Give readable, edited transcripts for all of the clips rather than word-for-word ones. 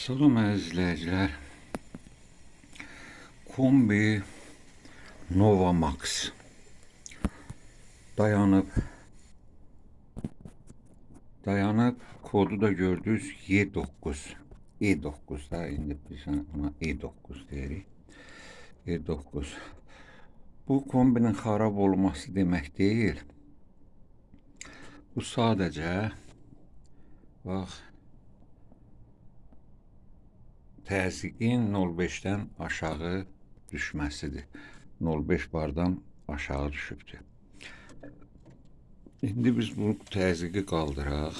Salam əziz izləyicilər. Kombi Nova Max dayanıb, kodu da gördünüz Y9. E9 da indi biz ona E9 deyirik. E9. Bu kombinin xarab olması demək deyil. Bu sadəcə bax təzyiqin 0.5-dən aşağı düşməsidir. 0.5 bardan aşağı düşübdür. İndi biz bu təzyiqi qaldıraq.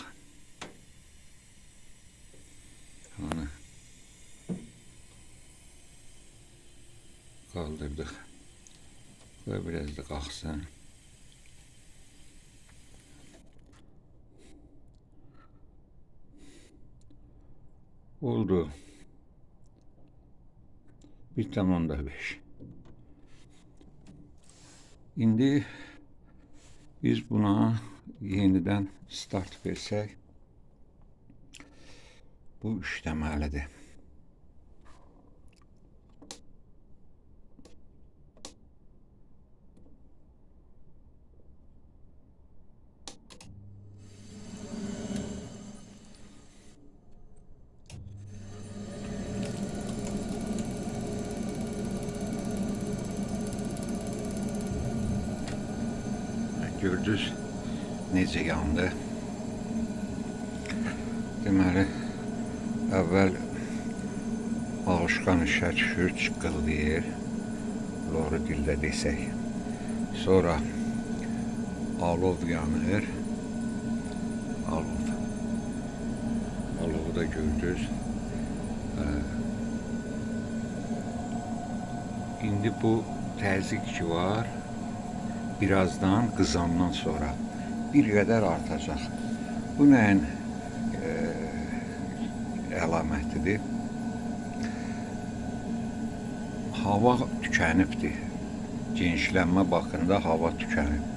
Hani qaldırdıq. Və biraz da qalxsın. Oldu. 1,5. İndi biz buna yenidən start versək, bu işləməlidir. Gördünüz necə yandı. Deməli, əvvəl alışqan işə düşür, çıqqıldayır, doğru dildə desək. Sonra alov yanır. Alovu da gördünüz. İndi bu təzyiq ki var, birazdan qızandan sonra bir qədər artacaq. Bu nəyin əlamətidir? Hava tükənibdir. Genişlənmə baxımında hava tükənib.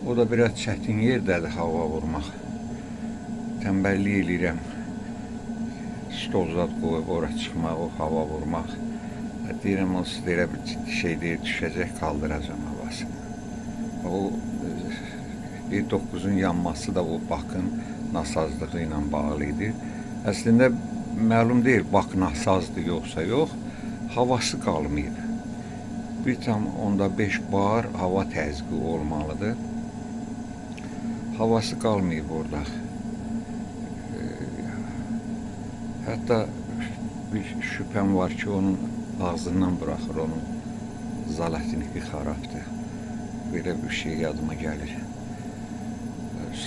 O da biraz çətin yerdədir hava vurmaq. Tənbəllik eləyirəm. Stol zad qoyub ora çıxmaq, o hava vurmaq. Deyirəm, o sizə elə bir ciddi şey deyil, düşəcək, qaldıracam havasını. O E9'un yanması da o bakın nasazlığı ilə bağlı idi. Əslində məlum deyil, bak nasazdır yoxsa yox, havası qalmayıb. 1,5 bar hava təzyiqi olmalıdır. Havası qalmayıb orada. Hətta bir şübhəm var ki, onun ağzından buraxır, onun zalatiniki xarabdır. Belə bir şey yadıma gəlir.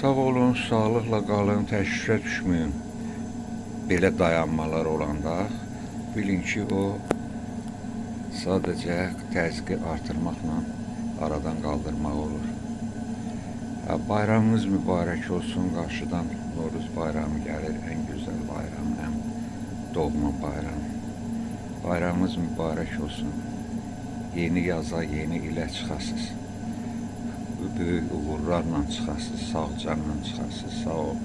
Sağ olun, sağlıqla qalın, təşvişə düşməyin. Belə dayanmalar olanda bilin ki, o sadəcə təzyiqi artırmaqla aradan qaldırmaq olur. Bayramınız mübarək olsun. Qarşıdan Noruz bayramı gəlir, ən gözəl bayram, ən doğma bayram. Bayramınız mübarək olsun. Yeni yaza, yeni ilə çıxasınız. Böyük uğurlarla çıxasınız, sağlıqla çıxasınız. Sağ olun.